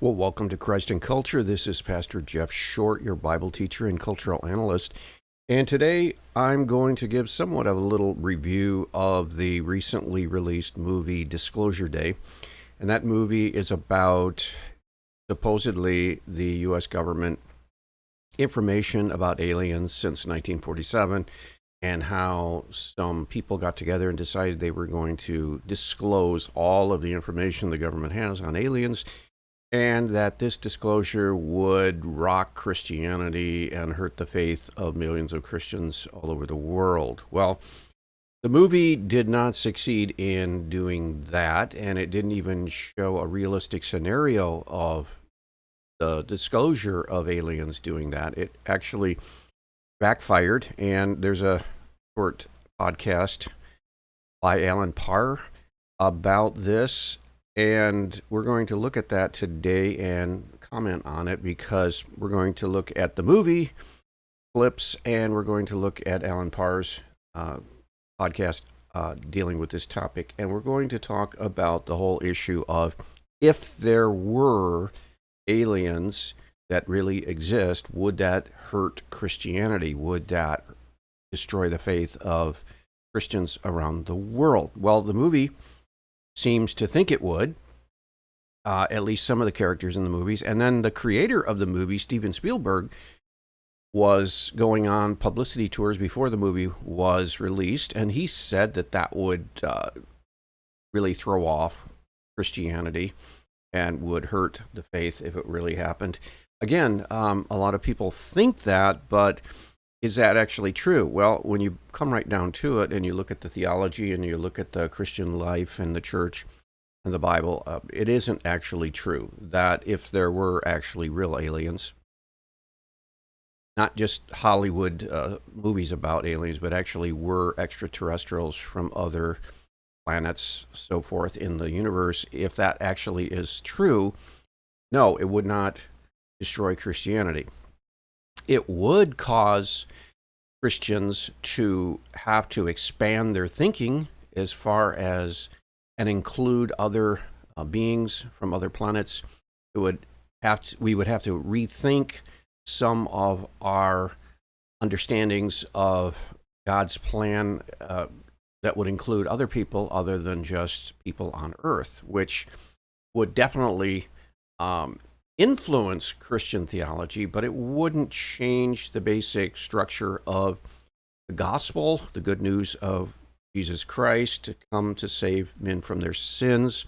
Well, welcome to Christ and Culture. This is Pastor Jeff Short, your Bible teacher and cultural analyst. And today I'm going to give somewhat of a little review of the recently released movie Disclosure Day. And that movie is about supposedly the U.S. government information about aliens since 1947 and how some people got together and decided they were going to disclose all of the information the government has on aliens, and that this disclosure would rock Christianity and hurt the faith of millions of Christians all over the world. Well, the movie did not succeed in doing that, and it didn't even show a realistic scenario of the disclosure of aliens doing that. It actually backfired, and there's a short podcast by Alan Parr about this. And we're going to look at that today and comment on it because we're going to look at the movie clips and we're going to look at Alan Parr's podcast dealing with this topic. And we're going to talk about the whole issue of if there were aliens that really exist, would that hurt Christianity? Would that destroy the faith of Christians around the world? Well, the movie seems to think it would, at least some of the characters in the movies. And then the creator of the movie, Steven Spielberg, was going on publicity tours before the movie was released, and he said that that would really throw off Christianity and would hurt the faith if it really happened. Again, a lot of people think that, but is that actually true? Well, when you come right down to it and you look at the theology and you look at the Christian life and the church and the Bible, it isn't actually true that if there were actually real aliens, not just Hollywood movies about aliens, but actually were extraterrestrials from other planets, so forth in the universe, if that actually is true, no, it would not destroy Christianity. It would cause Christians to have to expand their thinking as far as and include other beings from other planets. We would have to rethink some of our understandings of God's plan that would include other people other than just people on Earth, which would definitely influence Christian theology, but it wouldn't change the basic structure of the gospel, the good news of Jesus Christ to come to save men from their sins.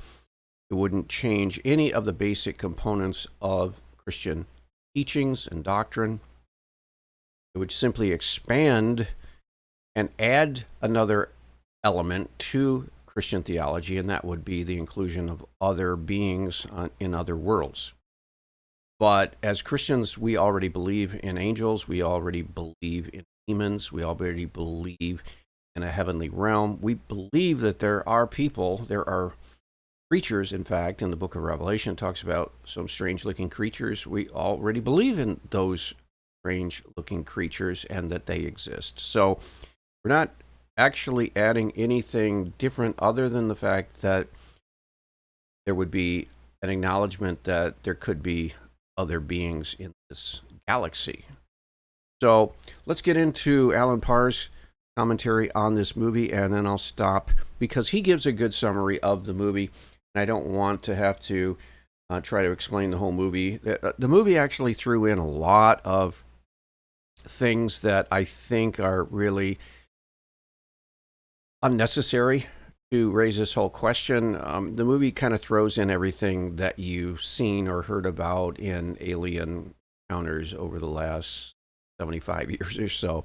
It wouldn't change any of the basic components of Christian teachings and doctrine. It would simply expand and add another element to Christian theology, and that would be the inclusion of other beings in other worlds. But as Christians, we already believe in angels. We already believe in demons. We already believe in a heavenly realm. We believe that there are people, there are creatures, in fact, in the book of Revelation, it talks about some strange-looking creatures. We already believe in those strange-looking creatures and that they exist. So we're not actually adding anything different other than the fact that there would be an acknowledgement that there could be other beings in this galaxy. So let's get into Alan Parr's commentary on this movie, and then I'll stop because he gives a good summary of the movie, and I don't want to have to try to explain the whole movie. The movie actually threw in a lot of things that I think are really unnecessary to raise this whole question. The movie kind of throws in everything that you've seen or heard about in alien encounters over the last 75 years or so.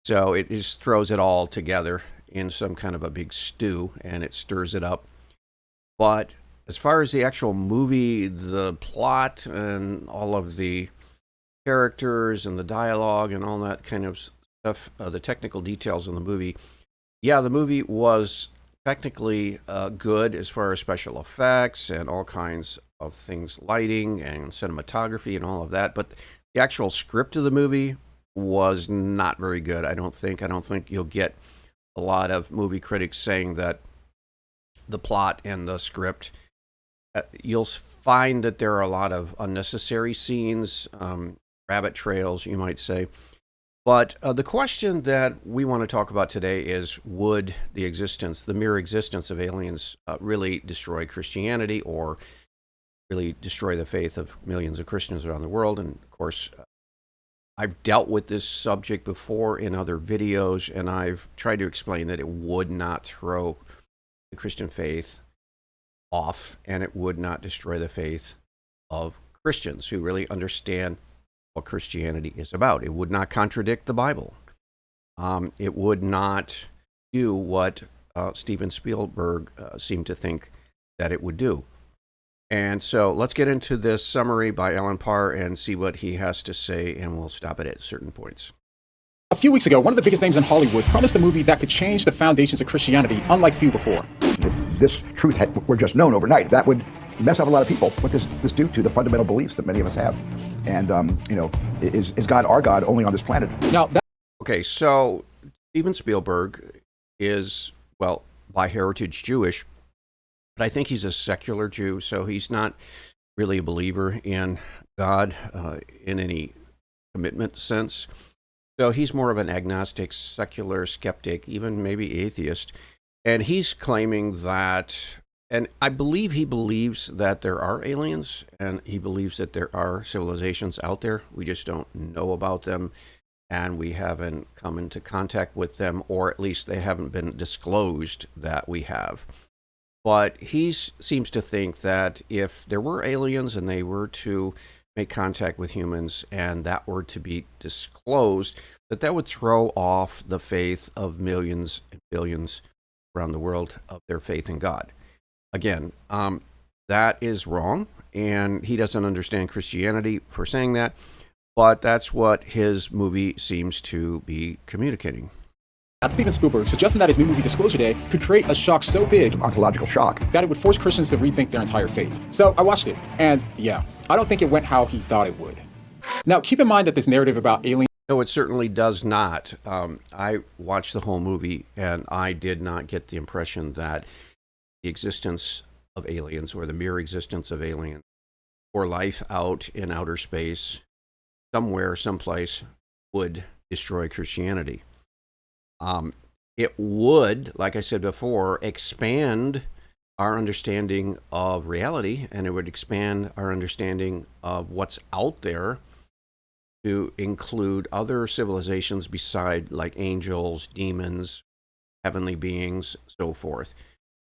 So it just throws it all together in some kind of a big stew, and it stirs it up. But as far as the actual movie, the plot and all of the characters and the dialogue and all that kind of stuff, the technical details in the movie, yeah, the movie was technically good as far as special effects and all kinds of things, lighting and cinematography and all of that. But the actual script of the movie was not very good, I don't think. I don't think you'll get a lot of movie critics saying that the plot and the script You'll find that there are a lot of unnecessary scenes, rabbit trails, you might say. But the question that we want to talk about today is, would the mere existence of aliens really destroy Christianity, or really destroy the faith of millions of Christians around the world? And of course, I've dealt with this subject before in other videos, and I've tried to explain that it would not throw the Christian faith off, and it would not destroy the faith of Christians who really understand what Christianity is about. It would not contradict the Bible. It would not do what Steven Spielberg seemed to think that it would do. And so let's get into this summary by Alan Parr and see what he has to say, and we'll stop it at certain points. A few weeks ago, one of the biggest names in Hollywood promised a movie that could change the foundations of Christianity unlike few before. If this truth were just known overnight, that would mess up a lot of people. What does this do to the fundamental beliefs that many of us have? And, is God our God only on this planet? Okay, so Steven Spielberg is, well, by heritage Jewish, but I think he's a secular Jew, so he's not really a believer in God in any commitment sense. So he's more of an agnostic, secular skeptic, even maybe atheist. And he's claiming that, and I believe he believes that there are aliens, and he believes that there are civilizations out there. We just don't know about them, and we haven't come into contact with them, or at least they haven't been disclosed that we have. But he seems to think that if there were aliens and they were to make contact with humans and that were to be disclosed, that would throw off the faith of millions and billions around the world of their faith in God. Again, that is wrong, and he doesn't understand Christianity for saying that, but that's what his movie seems to be communicating. That's Steven Spielberg suggesting that his new movie Disclosure Day could create a shock so big, Ontological shock, that it would force Christians to rethink their entire faith. So I watched it, and yeah, I don't think it went how he thought it would. Now, keep in mind that this narrative about aliens... No, it certainly does not. I watched the whole movie, and I did not get the impression that the existence of aliens, or the mere existence of aliens, or life out in outer space, somewhere, someplace, would destroy Christianity. It would, like I said before, expand our understanding of reality, and it would expand our understanding of what's out there to include other civilizations beside, like angels, demons, heavenly beings, so forth.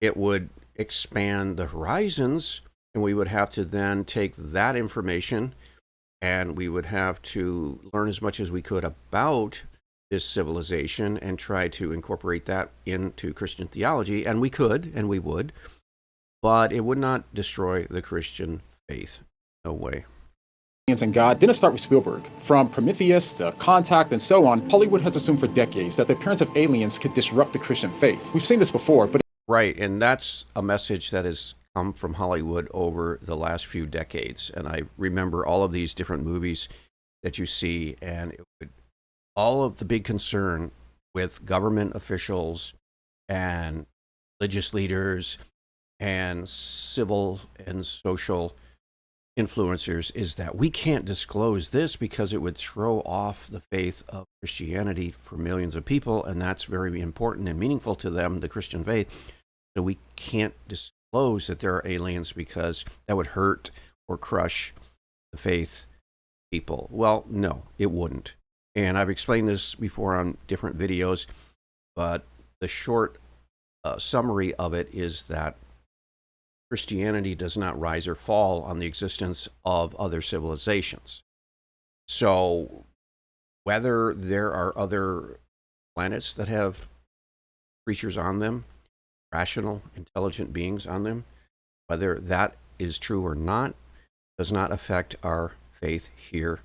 It would expand the horizons, and we would have to then take that information, and we would have to learn as much as we could about this civilization and try to incorporate that into Christian theology. And we could, and we would, but it would not destroy the Christian faith. No way. And God didn't start with Spielberg. From Prometheus to Contact and so on, Hollywood has assumed for decades that the appearance of aliens could disrupt the Christian faith. We've seen this before, but... Right, and that's a message that has come from Hollywood over the last few decades. And I remember all of these different movies that you see, and all of the big concern with government officials and religious leaders and civil and social influencers is that we can't disclose this because it would throw off the faith of Christianity for millions of people, and that's very important and meaningful to them, the Christian faith. So we can't disclose that there are aliens because that would hurt or crush the faith people. Well, no, it wouldn't. And I've explained this before on different videos, but the short summary of it is that Christianity does not rise or fall on the existence of other civilizations. So whether there are other planets that have creatures on them, rational, intelligent beings on them, whether that is true or not, does not affect our faith here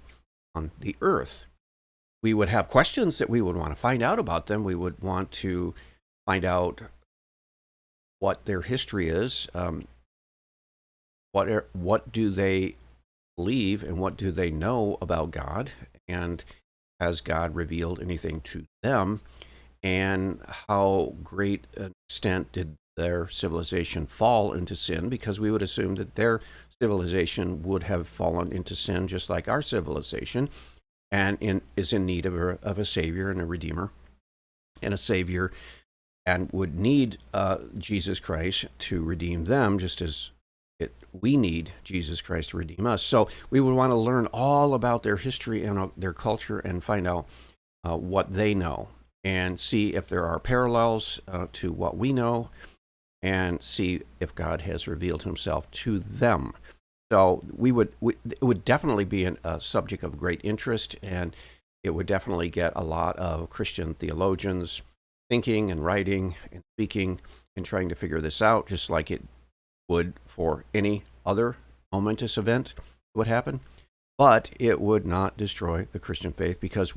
on the earth. We would have questions that we would want to find out about them. We would want to find out what their history is. What do they believe, and what do they know about God? And has God revealed anything to them? And how great an extent did their civilization fall into sin, because we would assume that their civilization would have fallen into sin just like our civilization, and is in need of a savior and a redeemer and a savior, and would need Jesus Christ to redeem them, just as we need Jesus Christ to redeem us. So we would want to learn all about their history and their culture and find out what they know, and see if there are parallels to what we know, and see if God has revealed himself to them. So it would definitely be a subject of great interest, and it would definitely get a lot of Christian theologians thinking and writing and speaking and trying to figure this out, just like it would for any other momentous event that would happen. But it would not destroy the Christian faith, because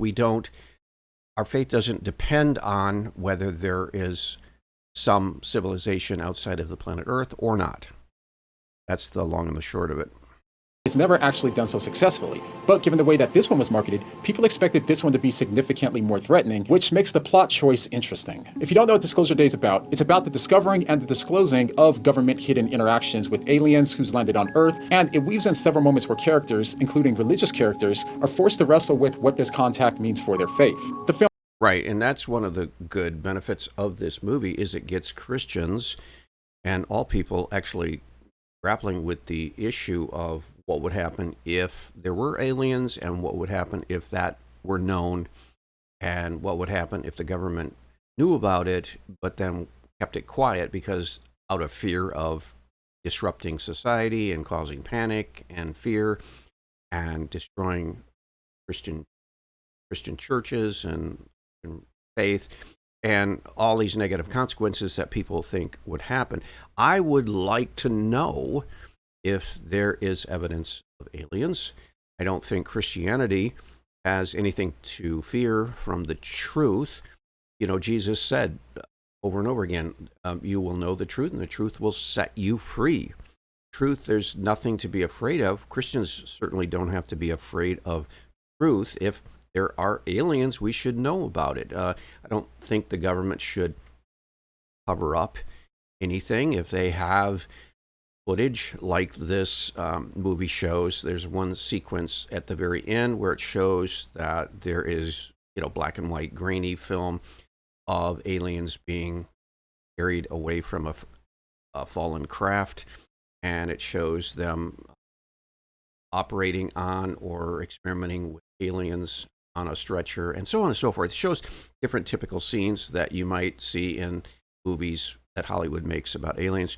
our faith doesn't depend on whether there is some civilization outside of the planet Earth or not. That's the long and the short of it. It's never actually done so successfully, but given the way that this one was marketed, people expected this one to be significantly more threatening, which makes the plot choice interesting. If you don't know what Disclosure Day is about, it's about the discovering and the disclosing of government hidden interactions with aliens who's landed on Earth, and it weaves in several moments where characters, including religious characters, are forced to wrestle with what this contact means for their faith. The film Right, and that's one of the good benefits of this movie, is it gets Christians and all people actually grappling with the issue of what would happen if there were aliens, and what would happen if that were known, and what would happen if the government knew about it but then kept it quiet, because out of fear of disrupting society and causing panic and fear and destroying Christian churches and faith, and all these negative consequences that people think would happen. I would like to know if there is evidence of aliens. I don't think Christianity has anything to fear from the truth. Jesus said over and over again, you will know the truth, and the truth will set you free. Truth, there's nothing to be afraid of. Christians certainly don't have to be afraid of truth. If there are aliens, we should know about it. I don't think the government should cover up anything. If they have footage like this movie shows, there's one sequence at the very end where it shows that there is, black and white grainy film of aliens being carried away from a fallen craft, and it shows them operating on or experimenting with aliens on a stretcher, and so on and so forth. It shows different typical scenes that you might see in movies that Hollywood makes about aliens.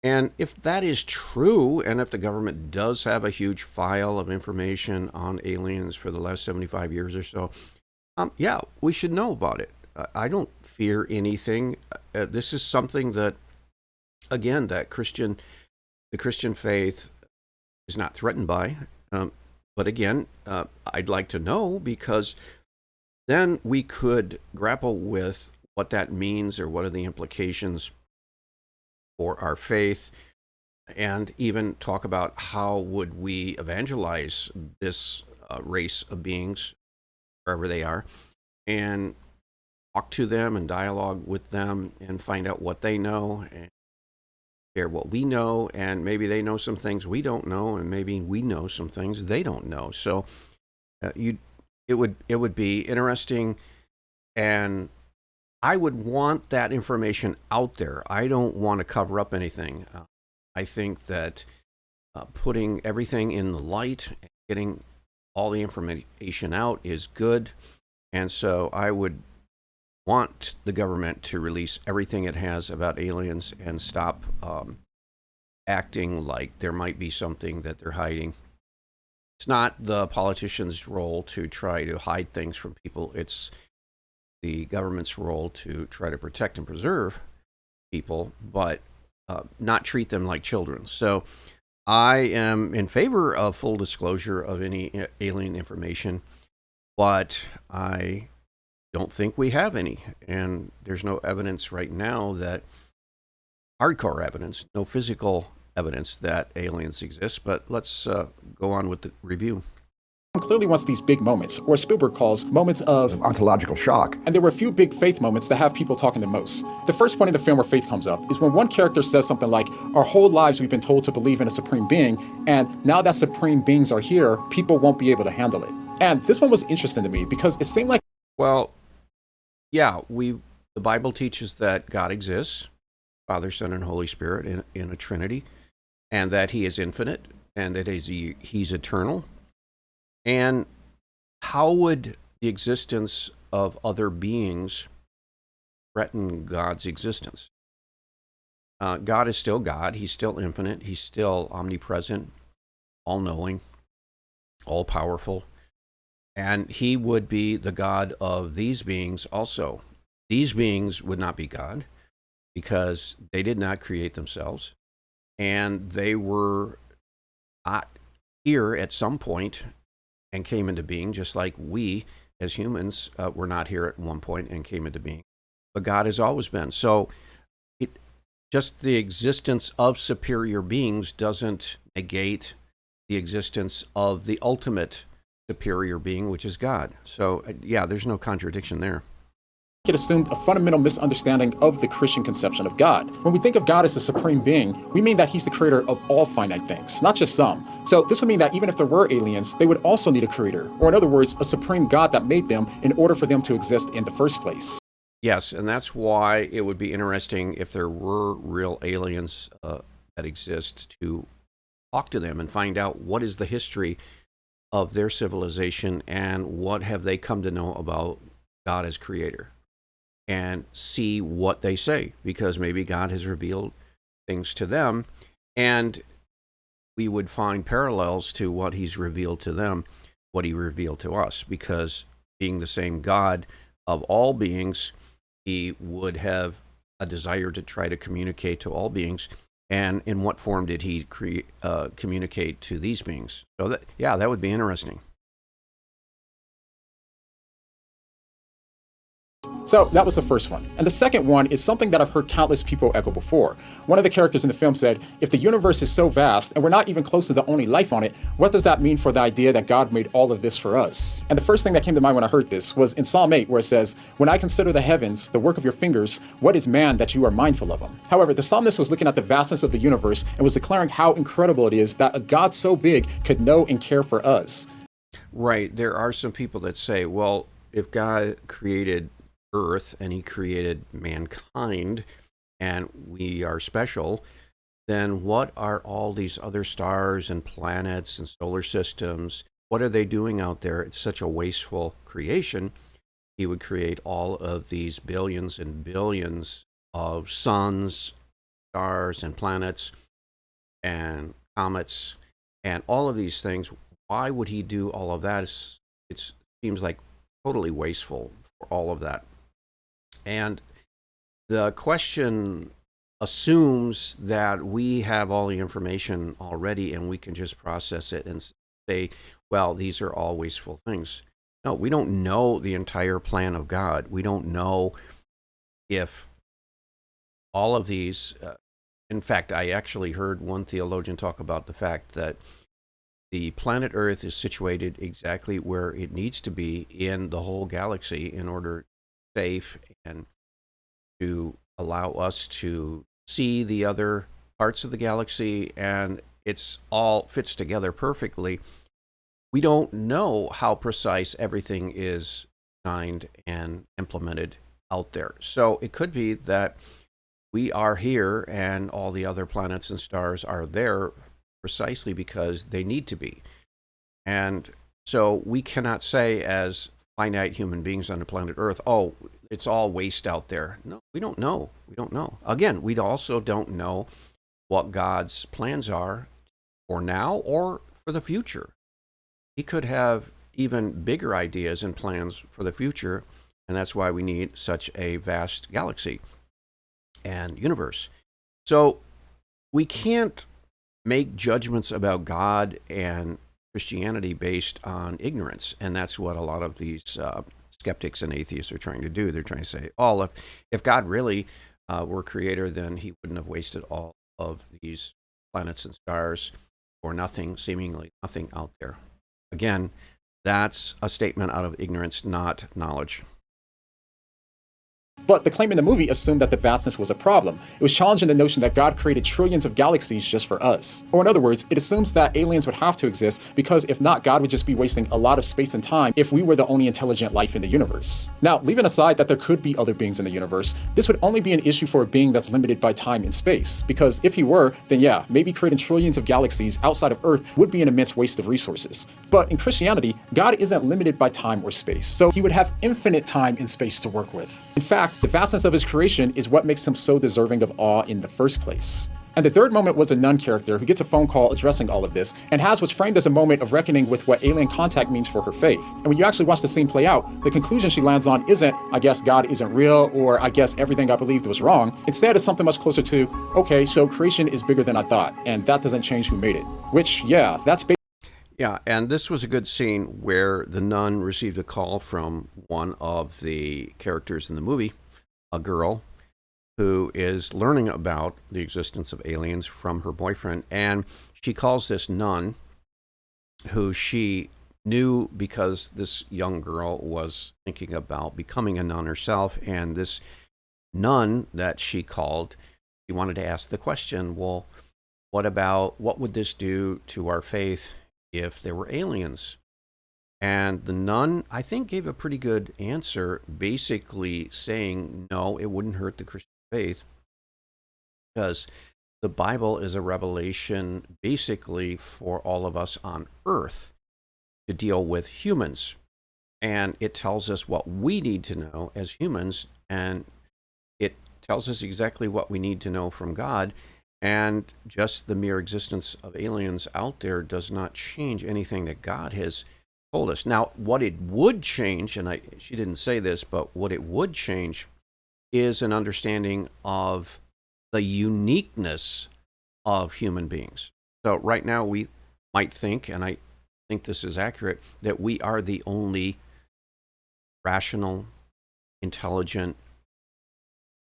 And if that is true, and if the government does have a huge file of information on aliens for the last 75 years or so, yeah, we should know about it. I don't fear anything. This is something that, again, the Christian faith is not threatened by. But again, I'd like to know, because then we could grapple with what that means, or what are the implications for our faith, and even talk about how would we evangelize this race of beings, wherever they are, and talk to them and dialogue with them and find out what they know, and share what we know, and maybe they know some things we don't know, and maybe we know some things they don't know. So it would be interesting, and I would want that information out there. I don't want to cover up anything. I think that putting everything in the light and getting all the information out is good, and so I would want the government to release everything it has about aliens and stop acting like there might be something that they're hiding. It's not the politicians' role to try to hide things from people. It's the government's role to try to protect and preserve people, but not treat them like children. So I am in favor of full disclosure of any alien information, but I don't think we have any, and there's no evidence right now that hardcore evidence, no physical evidence that aliens exist. But let's go on with the review. clearly wants these big moments, or Spielberg calls moments of Ontological shock. and there were a few big faith moments that have people talking the most. The first point in the film where faith comes up is when one character says something like, our whole lives we've been told to believe in a supreme being, and now that supreme beings are here, people won't be able to handle it. And this one was interesting to me because it seemed like Well, yeah, the Bible teaches that God exists, Father, Son, and Holy Spirit in a Trinity, and that he is infinite, and that he's eternal. And how would the existence of other beings threaten God's existence? God is still God. He's still infinite. He's still omnipresent, all-knowing, all-powerful. And he would be the God of these beings also. These beings would not be God because they did not create themselves. And they were not here at some point and came into being, just like we as humans were not here at one point and came into being. But God has always been. So just the existence of superior beings doesn't negate the existence of the ultimate superior being, which is God. So, yeah, there's no contradiction there. it assumed a fundamental misunderstanding of the Christian conception of God. When we think of God as the supreme being, we mean that he's the creator of all finite things, not just some. So this would mean that even if there were aliens, they would also need a creator, or in other words, a supreme God that made them in order for them to exist in the first place. Yes, and that's why it would be interesting if there were real aliens that exist to talk to them and find out what is the history of their civilization and what have they come to know about God as creator, and see what they say, because maybe God has revealed things to them and we would find parallels to what he's revealed to them, what he revealed to us, because being the same God of all beings, he would have a desire to try to communicate to all beings. And in what form did he communicate to these beings? So that would be interesting. So that was the first one. And the second one is something that I've heard countless people echo before. One of the characters in the film said, if the universe is so vast and we're not even close to the only life on it, what does that mean for the idea that God made all of this for us? And the first thing that came to mind when I heard this was in Psalm 8, where it says, when I consider the heavens, the work of your fingers, what is man that you are mindful of him? However, the psalmist was looking at the vastness of the universe and was declaring how incredible it is that a God so big could know and care for us. Right. There are some people that say, well, if God created Earth and he created mankind and we are special, then what are all these other stars and planets and solar systems? What are they doing out there? It's such a wasteful creation. He would create all of these billions and billions of suns, stars and planets and comets and all of these things. Why would he do all of that? It seems like totally wasteful for all of that. And the question assumes that we have all the information already and we can just process it and say, well, these are all wasteful things. No, we don't know the entire plan of God. We don't know if all of these, in fact, I actually heard one theologian talk about the fact that the planet Earth is situated exactly where it needs to be in the whole galaxy in order safe and to allow us to see the other parts of the galaxy, and it's all fits together perfectly. We don't know how precise everything is designed and implemented out there. So it could be that we are here and all the other planets and stars are there precisely because they need to be. And so we cannot say as finite human beings on the planet Earth, oh, it's all waste out there. No, we don't know. We don't know. Again, we also don't know what God's plans are for now or for the future. He could have even bigger ideas and plans for the future, and that's why we need such a vast galaxy and universe. So we can't make judgments about God and Christianity based on ignorance, and that's what a lot of these skeptics and atheists are trying to do. They're trying to say, oh, if God really were creator, then he wouldn't have wasted all of these planets and stars for nothing, seemingly nothing out there. Again, That's a statement out of ignorance, not knowledge. But the claim in the movie assumed that the vastness was a problem. It was challenging the notion that God created trillions of galaxies just for us. Or in other words, it assumes that aliens would have to exist because if not, God would just be wasting a lot of space and time if we were the only intelligent life in the universe. Now, leaving aside that there could be other beings in the universe, this would only be an issue for a being that's limited by time and space. Because if he were, then yeah, maybe creating trillions of galaxies outside of Earth would be an immense waste of resources. But in Christianity, God isn't limited by time or space, so he would have infinite time and space to work with. In fact, the vastness of his creation is what makes him so deserving of awe in the first place. And the third moment was a nun character who gets a phone call addressing all of this and has what's framed as a moment of reckoning with what alien contact means for her faith. And when you actually watch the scene play out, the conclusion she lands on isn't, I guess God isn't real, or I guess everything I believed was wrong. Instead, it's something much closer to, okay, so creation is bigger than I thought, and that doesn't change who made it. Which, yeah, that's Yeah, and this was a good scene where the nun received a call from one of the characters in the movie, a girl who is learning about the existence of aliens from her boyfriend. And she calls this nun, who she knew because this young girl was thinking about becoming a nun herself. And this nun that she called, she wanted to ask the question, well, what would this do to our faith if there were aliens? And the nun, I think, gave a pretty good answer, basically saying, no, it wouldn't hurt the Christian faith because the Bible is a revelation basically for all of us on earth to deal with humans. And it tells us what we need to know as humans, and it tells us exactly what we need to know from God. And just the mere existence of aliens out there does not change anything that God has told us. Now, what it would change, and she didn't say this, but what it would change is an understanding of the uniqueness of human beings. So right now we might think, and I think this is accurate, that we are the only rational, intelligent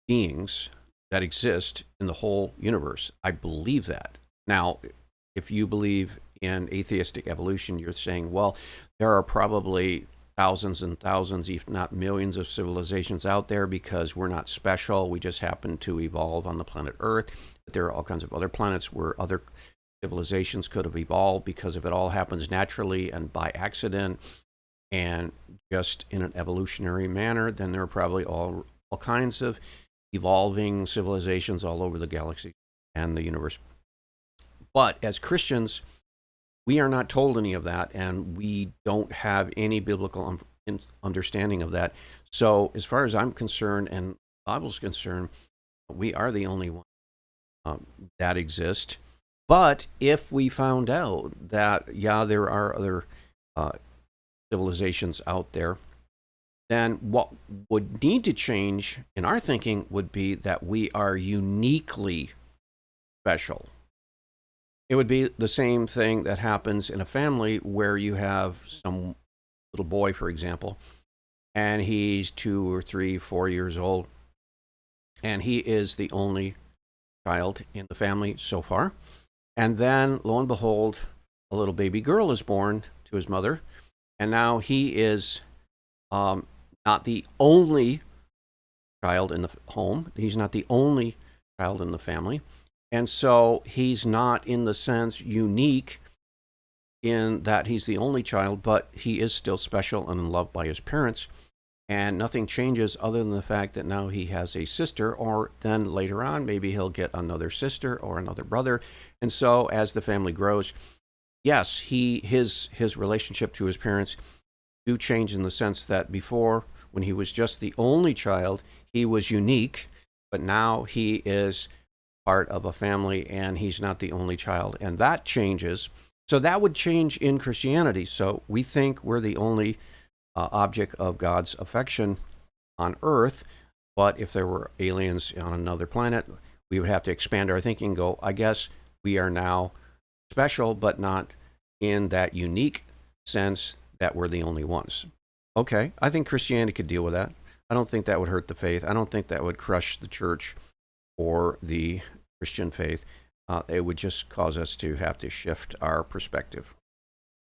beings that exist in the whole universe. I believe that. Now, if you believe in atheistic evolution, you're saying, well, there are probably thousands and thousands, if not millions, of civilizations out there because we're not special. We just happen to evolve on the planet Earth. But there are all kinds of other planets where other civilizations could have evolved because if it all happens naturally and by accident and just in an evolutionary manner, then there are probably all kinds of evolving civilizations all over the galaxy and the universe. But as Christians, we are not told any of that, and we don't have any biblical understanding of that. So as far as I'm concerned and the Bible's concerned, we are the only one that exist. But if we found out that, yeah, there are other civilizations out there, then what would need to change in our thinking would be that we are uniquely special. It would be the same thing that happens in a family where you have some little boy, for example, and he's 2 or 3, 4 years old, and he is the only child in the family so far. And then, lo and behold, a little baby girl is born to his mother, and now he is not the only child in the home. He's not the only child in the family. And so he's not, in the sense, unique in that he's the only child, but he is still special and loved by his parents. And nothing changes other than the fact that now he has a sister, or then later on, maybe he'll get another sister or another brother. And so as the family grows, yes, his relationship to his parents do change in the sense that before, when he was just the only child, he was unique, but now he is part of a family and he's not the only child, and that changes. So that would change in Christianity. So we think we're the only object of God's affection on earth, but if there were aliens on another planet, we would have to expand our thinking and go, I guess we are now special, but not in that unique sense that we're the only ones. Okay, I think Christianity could deal with that. I don't think that would hurt the faith. I don't think that would crush the church or the Christian faith. It would just cause us to have to shift our perspective.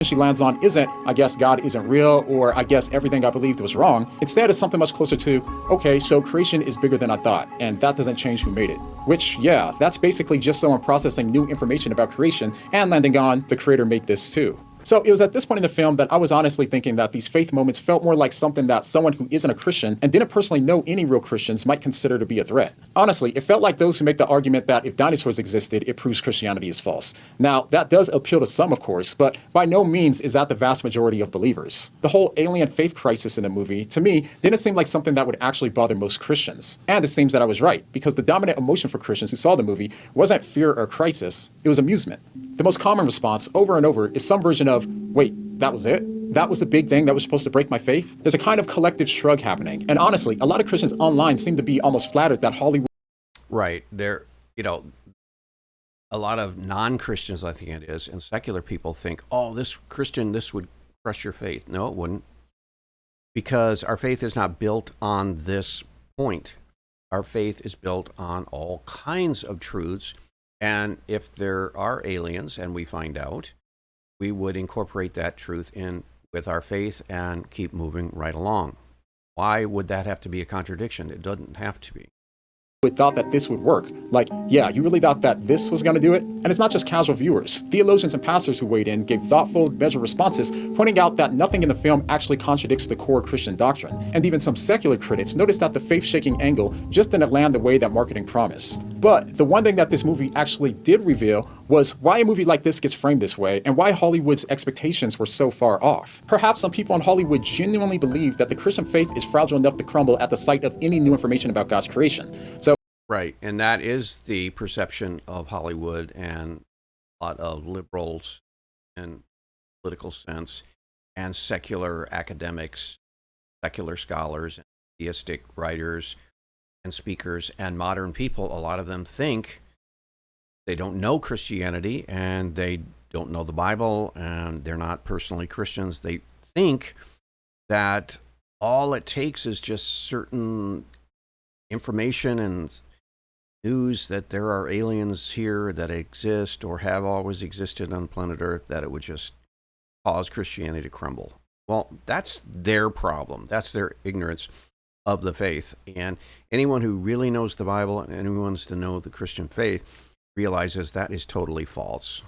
she lands on isn't, I guess God isn't real, or I guess everything I believed was wrong. Instead, it's something much closer to, okay, so creation is bigger than I thought, and that doesn't change who made it. Which, yeah, that's basically just someone processing new information about creation and landing on the creator made this too. So it was at this point in the film that I was honestly thinking that these faith moments felt more like something that someone who isn't a Christian and didn't personally know any real Christians might consider to be a threat. Honestly, it felt like those who make the argument that if dinosaurs existed, it proves Christianity is false. Now, that does appeal to some, of course, but by no means is that the vast majority of believers. The whole alien faith crisis in the movie, to me, didn't seem like something that would actually bother most Christians. And it seems that I was right, because the dominant emotion for Christians who saw the movie wasn't fear or crisis, it was amusement. The most common response over and over is some version of, wait, that was it? That was the big thing that was supposed to break my faith? There's a kind of collective shrug happening. And honestly, a lot of Christians online seem to be almost flattered that Hollywood. Right. There, a lot of non-Christians, I think it is, and secular people think, oh, this Christian, this would crush your faith. No, it wouldn't. Because our faith is not built on this point. Our faith is built on all kinds of truths. And if there are aliens, and we find out, we would incorporate that truth in with our faith and keep moving right along. Why would that have to be a contradiction? It doesn't have to be. Thought that this would work. Like, yeah, you really thought that this was going to do it? And it's not just casual viewers. Theologians and pastors who weighed in gave thoughtful, measured responses, pointing out that nothing in the film actually contradicts the core Christian doctrine. And even some secular critics noticed that the faith-shaking angle just didn't land the way that marketing promised. But the one thing that this movie actually did reveal was why a movie like this gets framed this way and why Hollywood's expectations were so far off. Perhaps some people in Hollywood genuinely believe that the Christian faith is fragile enough to crumble at the sight of any new information about God's creation. Right, and that is the perception of Hollywood and a lot of liberals in political sense and secular academics, secular scholars, theistic writers and speakers and modern people. A lot of them think they don't know Christianity and they don't know the Bible and they're not personally Christians. They think that all it takes is just certain information and news that there are aliens here that exist or have always existed on planet Earth, that it would just cause Christianity to crumble. Well, that's their problem. That's their ignorance of the faith. And anyone who really knows the Bible and anyone who wants to know the Christian faith realizes that is totally false.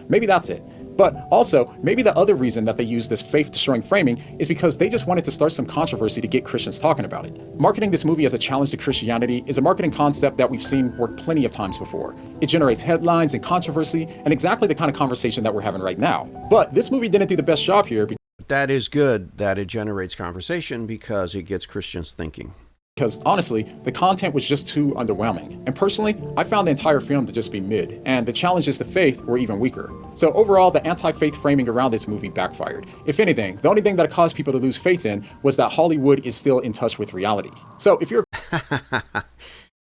Maybe that's it. But also, maybe the other reason that they use this faith-destroying framing is because they just wanted to start some controversy to get Christians talking about it. Marketing this movie as a challenge to Christianity is a marketing concept that we've seen work plenty of times before. It generates headlines and controversy, and exactly the kind of conversation that we're having right now. But this movie didn't do the best job here. That is good that it generates conversation because it gets Christians thinking. Because honestly, the content was just too underwhelming. And personally, I found the entire film to just be mid, and the challenges to faith were even weaker. So overall, the anti-faith framing around this movie backfired. If anything, the only thing that caused people to lose faith in was that Hollywood is still in touch with reality. So if you're...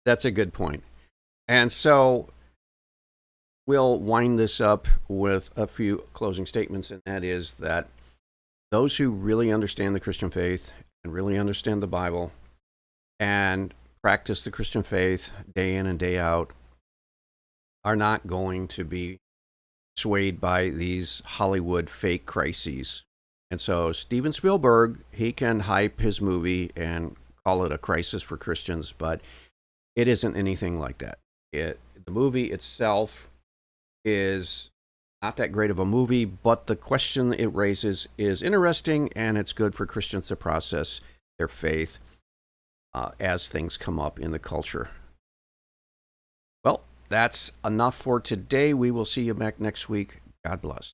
That's a good point. And so we'll wind this up with a few closing statements, and that is that those who really understand the Christian faith and really understand the Bible and practice the Christian faith day in and day out are not going to be swayed by these Hollywood fake crises. And so Steven Spielberg, he can hype his movie and call it a crisis for Christians, but it isn't anything like that. The movie itself is not that great of a movie, but the question it raises is interesting, and it's good for Christians to process their faith as things come up in the culture. Well, that's enough for today. We will see you back next week. God bless.